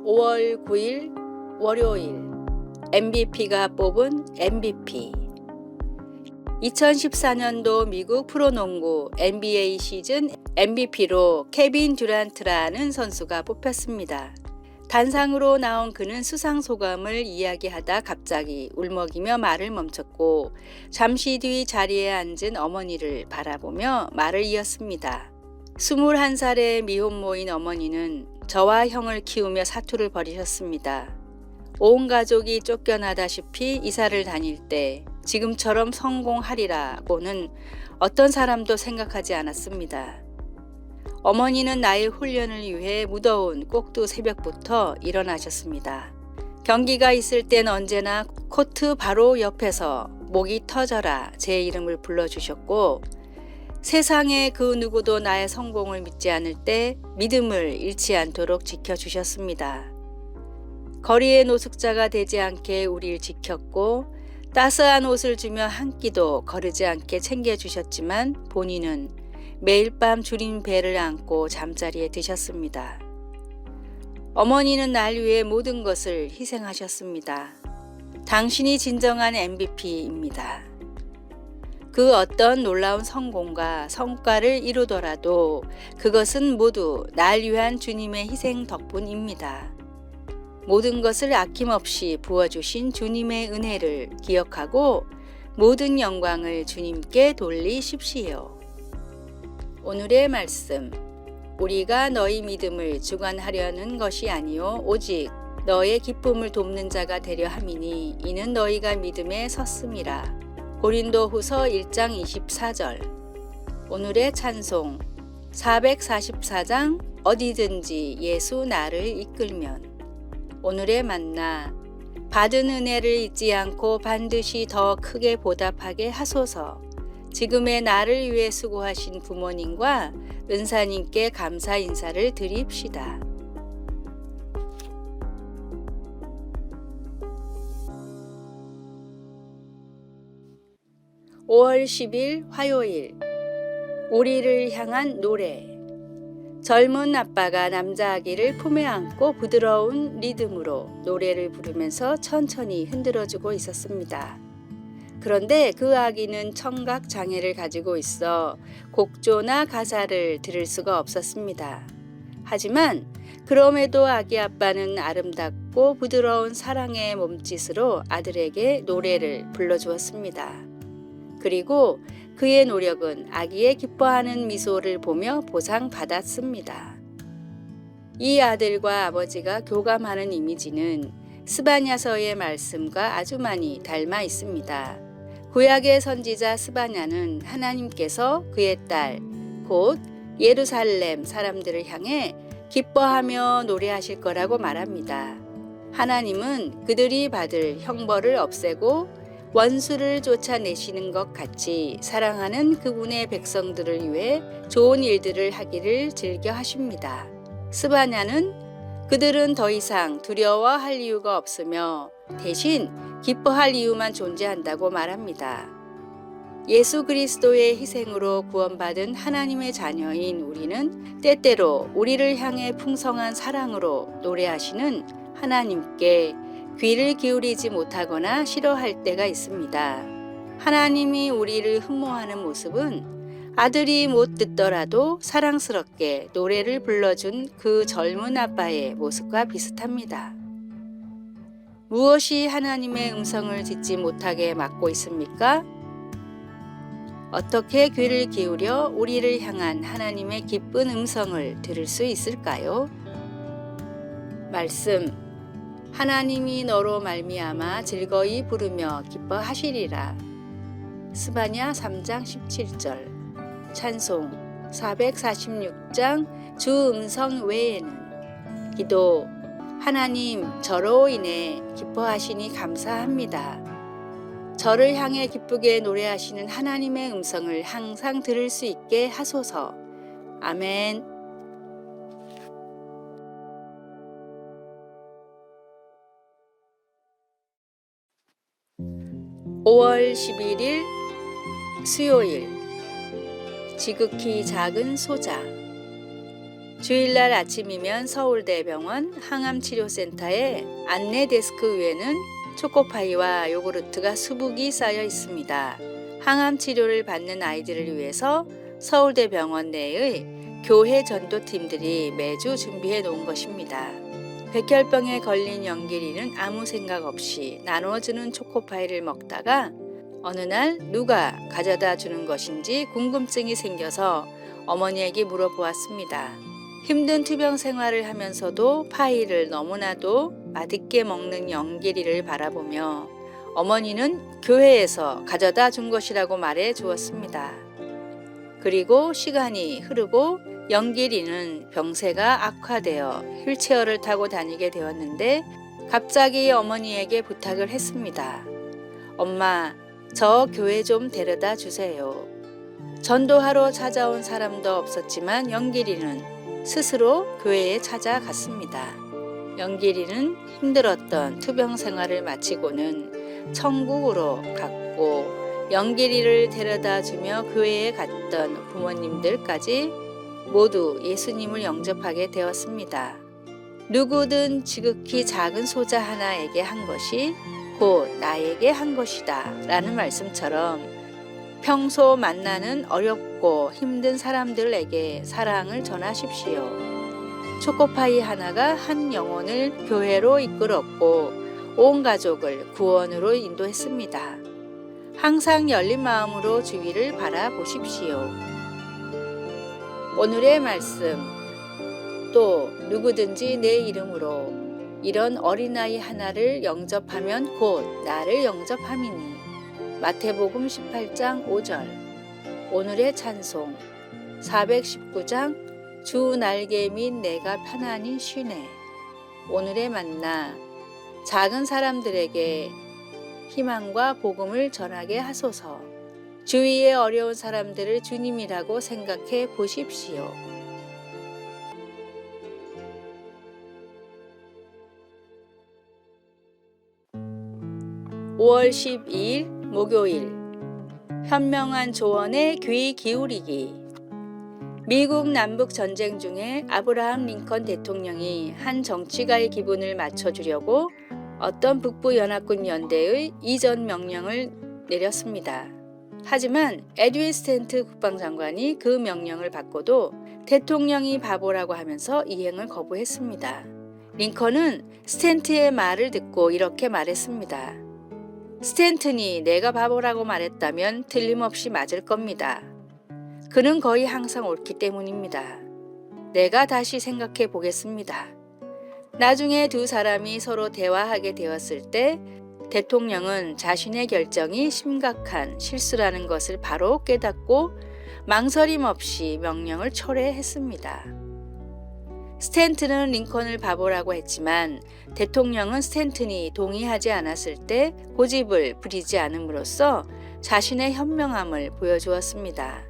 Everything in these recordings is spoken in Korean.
5월 9일 월요일 MVP가 뽑은 MVP 2014년도 미국 프로농구 NBA 시즌 MVP로 케빈 듀란트라는 선수가 뽑혔습니다. 단상으로 나온 그는 수상 소감을 이야기하다 갑자기 울먹이며 말을 멈췄고 잠시 뒤 자리에 앉은 어머니를 바라보며 말을 이었습니다. 21살의 미혼모인 어머니는 저와 형을 키우며 사투를 벌이셨습니다. 온 가족이 쫓겨나다시피 이사를 다닐 때 지금처럼 성공하리라고는 어떤 사람도 생각하지 않았습니다. 어머니는 나의 훈련을 위해 무더운 꼭두 새벽부터 일어나셨습니다. 경기가 있을 땐 언제나 코트 바로 옆에서 목이 터져라 제 이름을 불러주셨고 세상에 그 누구도 나의 성공을 믿지 않을 때 믿음을 잃지 않도록 지켜주셨습니다. 거리의 노숙자가 되지 않게 우리를 지켰고 따스한 옷을 주며 한 끼도 거르지 않게 챙겨주셨지만 본인은 매일 밤 줄인 배를 안고 잠자리에 드셨습니다. 어머니는 날 위해 모든 것을 희생하셨습니다. 당신이 진정한 MVP입니다. 그 어떤 놀라운 성공과 성과를 이루더라도 그것은 모두 날 위한 주님의 희생 덕분입니다. 모든 것을 아낌없이 부어주신 주님의 은혜를 기억하고 모든 영광을 주님께 돌리십시오. 오늘의 말씀. 우리가 너희 믿음을 주관하려는 것이 아니요 오직 너의 기쁨을 돕는 자가 되려 함이니 이는 너희가 믿음에 섰음이라. 고린도후서 1장 24절. 오늘의 찬송 444장 어디든지 예수 나를 이끌면. 오늘의 만나 받은 은혜를 잊지 않고 반드시 더 크게 보답하게 하소서. 지금의 나를 위해 수고하신 부모님과 은사님께 감사 인사를 드립시다. 5월 10일 화요일 우리를 향한 노래. 젊은 아빠가 남자 아기를 품에 안고 부드러운 리듬으로 노래를 부르면서 천천히 흔들어주고 있었습니다. 그런데 그 아기는 청각 장애를 가지고 있어 곡조나 가사를 들을 수가 없었습니다. 하지만 그럼에도 아기 아빠는 아름답고 부드러운 사랑의 몸짓으로 아들에게 노래를 불러주었습니다. 그리고 그의 노력은 아기의 기뻐하는 미소를 보며 보상받았습니다. 이 아들과 아버지가 교감하는 이미지는 스바냐서의 말씀과 아주 많이 닮아 있습니다. 구약의 선지자 스바냐는 하나님께서 그의 딸, 곧 예루살렘 사람들을 향해 기뻐하며 노래하실 거라고 말합니다. 하나님은 그들이 받을 형벌을 없애고 원수를 쫓아내시는 것 같이 사랑하는 그분의 백성들을 위해 좋은 일들을 하기를 즐겨 하십니다. 스바냐는 그들은 더 이상 두려워할 이유가 없으며 대신 기뻐할 이유만 존재한다고 말합니다. 예수 그리스도의 희생으로 구원받은 하나님의 자녀인 우리는 때때로 우리를 향해 풍성한 사랑으로 노래하시는 하나님께 귀를 기울이지 못하거나 싫어할 때가 있습니다. 하나님이 우리를 흠모하는 모습은 아들이 못 듣더라도 사랑스럽게 노래를 불러준 그 젊은 아빠의 모습과 비슷합니다. 무엇이 하나님의 음성을 듣지 못하게 막고 있습니까? 어떻게 귀를 기울여 우리를 향한 하나님의 기쁜 음성을 들을 수 있을까요? 말씀. 하나님이 너로 말미암아 즐거이 부르며 기뻐하시리라. 스바냐 3장 17절. 찬송 446장 주 음성 외에는. 기도. 하나님 저로 인해 기뻐하시니 감사합니다. 저를 향해 기쁘게 노래하시는 하나님의 음성을 항상 들을 수 있게 하소서. 아멘. 5월 11일 수요일 지극히 작은 소자. 주일날 아침이면 서울대병원 항암치료센터의 안내 데스크 위에는 초코파이와 요구르트가 수북이 쌓여 있습니다. 항암치료를 받는 아이들을 위해서 서울대병원 내의 교회 전도팀들이 매주 준비해 놓은 것입니다. 백혈병에 걸린 영길이는 아무 생각 없이 나눠주는 초코파이를 먹다가 어느 날 누가 가져다 주는 것인지 궁금증이 생겨서 어머니에게 물어보았습니다. 힘든 투병 생활을 하면서도 파이를 너무나도 맛있게 먹는 영길이를 바라보며 어머니는 교회에서 가져다 준 것이라고 말해 주었습니다. 그리고 시간이 흐르고 영길이는 병세가 악화되어 휠체어를 타고 다니게 되었는데 갑자기 어머니에게 부탁을 했습니다. 엄마, 저 교회 좀 데려다 주세요. 전도하러 찾아온 사람도 없었지만 영길이는 스스로 교회에 찾아갔습니다. 영길이는 힘들었던 투병 생활을 마치고는 천국으로 갔고 영길이를 데려다 주며 교회에 갔던 부모님들까지 모두 예수님을 영접하게 되었습니다. 누구든 지극히 작은 소자 하나에게 한 것이 곧 나에게 한 것이다 라는 말씀처럼 평소 만나는 어렵고 힘든 사람들에게 사랑을 전하십시오. 초코파이 하나가 한 영혼을 교회로 이끌었고 온 가족을 구원으로 인도했습니다. 항상 열린 마음으로 주위를 바라보십시오. 오늘의 말씀, 또 누구든지 내 이름으로 이런 어린아이 하나를 영접하면 곧 나를 영접함이니. 마태복음 18장 5절. 오늘의 찬송 419장 주 날개 및 내가 편안히 쉬네. 오늘의 만나 작은 사람들에게 희망과 복음을 전하게 하소서. 주위의 어려운 사람들을 주님이라고 생각해 보십시오. 5월 12일 목요일 현명한 조언에 귀 기울이기. 미국 남북 전쟁 중에 아브라함 링컨 대통령이 한 정치가의 기분을 맞춰주려고 어떤 북부 연합군 연대의 이전 명령을 내렸습니다. 하지만 에드윈 스탠트 국방장관이 그 명령을 받고도 대통령이 바보라고 하면서 이행을 거부했습니다. 링컨은 스탠트의 말을 듣고 이렇게 말했습니다. 스탠튼이 내가 바보라고 말했다면 틀림없이 맞을 겁니다. 그는 거의 항상 옳기 때문입니다. 내가 다시 생각해 보겠습니다. 나중에 두 사람이 서로 대화하게 되었을 때 대통령은 자신의 결정이 심각한 실수라는 것을 바로 깨닫고 망설임 없이 명령을 철회했습니다. 스탠튼은 링컨을 바보라고 했지만 대통령은 스탠튼이 동의하지 않았을 때 고집을 부리지 않음으로써 자신의 현명함을 보여주었습니다.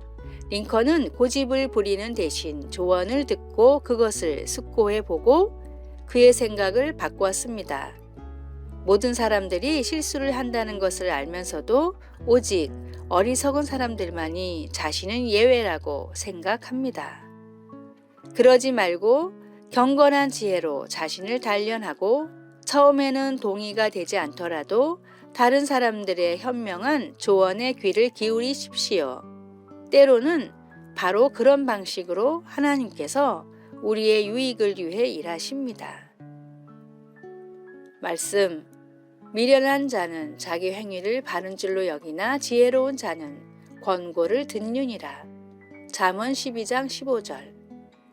링컨은 고집을 부리는 대신 조언을 듣고 그것을 숙고해 보고 그의 생각을 바꾸었습니다. 모든 사람들이 실수를 한다는 것을 알면서도 오직 어리석은 사람들만이 자신은 예외라고 생각합니다. 그러지 말고 경건한 지혜로 자신을 단련하고 처음에는 동의가 되지 않더라도 다른 사람들의 현명한 조언에 귀를 기울이십시오. 때로는 바로 그런 방식으로 하나님께서 우리의 유익을 위해 일하십니다. 말씀, 미련한 자는 자기 행위를 바른 줄로 여기나 지혜로운 자는 권고를 듣느니라. 잠언 12장 15절.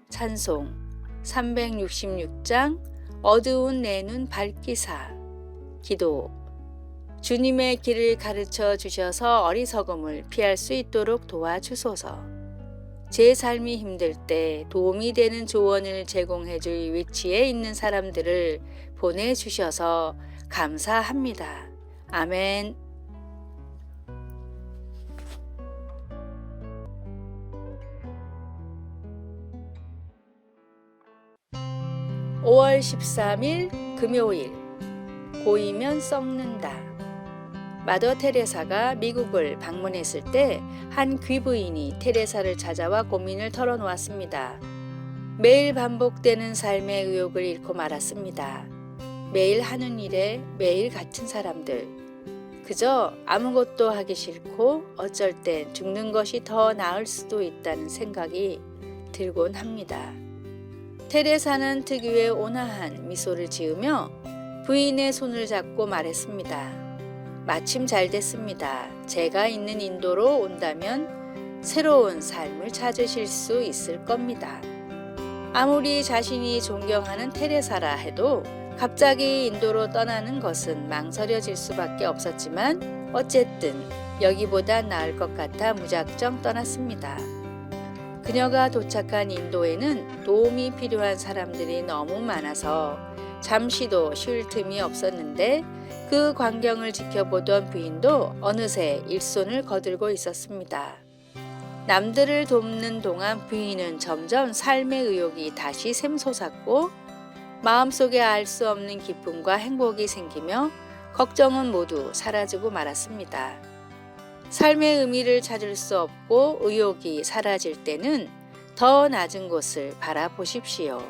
찬송 366장 어두운 내 눈 밝히사. 기도. 주님의 길을 가르쳐 주셔서 어리석음을 피할 수 있도록 도와주소서. 제 삶이 힘들 때 도움이 되는 조언을 제공해 줄 위치에 있는 사람들을 보내주셔서 감사합니다. 아멘. 5월 13일 금요일. 고이면 썩는다. 마더 테레사가 미국을 방문했을 때 한 귀부인이 테레사를 찾아와 고민을 털어놓았습니다. 매일 반복되는 삶의 의욕을 잃고 말았습니다. 매일 하는 일에 매일 같은 사람들. 그저 아무것도 하기 싫고 어쩔 땐 죽는 것이 더 나을 수도 있다는 생각이 들곤 합니다. 테레사는 특유의 온화한 미소를 지으며 부인의 손을 잡고 말했습니다. 마침 잘 됐습니다. 제가 있는 인도로 온다면 새로운 삶을 찾으실 수 있을 겁니다. 아무리 자신이 존경하는 테레사라 해도 갑자기 인도로 떠나는 것은 망설여질 수밖에 없었지만 어쨌든 여기보다 나을 것 같아 무작정 떠났습니다. 그녀가 도착한 인도에는 도움이 필요한 사람들이 너무 많아서 잠시도 쉴 틈이 없었는데 그 광경을 지켜보던 부인도 어느새 일손을 거들고 있었습니다. 남들을 돕는 동안 부인은 점점 삶의 의욕이 다시 샘솟았고 마음속에 알 수 없는 기쁨과 행복이 생기며 걱정은 모두 사라지고 말았습니다. 삶의 의미를 찾을 수 없고 의욕이 사라질 때는 더 낮은 곳을 바라보십시오.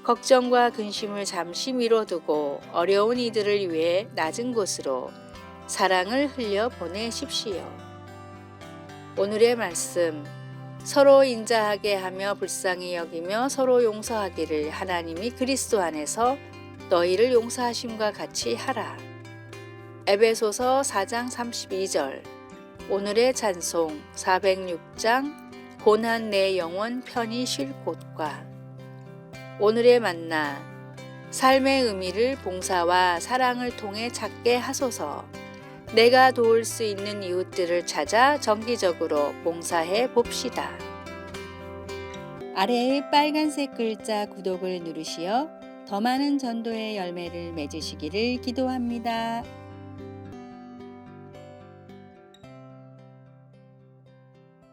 걱정과 근심을 잠시 미뤄두고 어려운 이들을 위해 낮은 곳으로 사랑을 흘려 보내십시오. 오늘의 말씀, 서로 인자하게 하며 불쌍히 여기며 서로 용서하기를 하나님이 그리스도 안에서 너희를 용서하심과 같이 하라. 에베소서 4장 32절. 오늘의 찬송 406장 고난 내 영혼 편히 쉴 곳과. 오늘의 만나, 삶의 의미를 봉사와 사랑을 통해 찾게 하소서. 내가 도울 수 있는 이웃들을 찾아 정기적으로 봉사해 봅시다. 아래의 빨간색 글자 구독을 누르시어 더 많은 전도의 열매를 맺으시기를 기도합니다.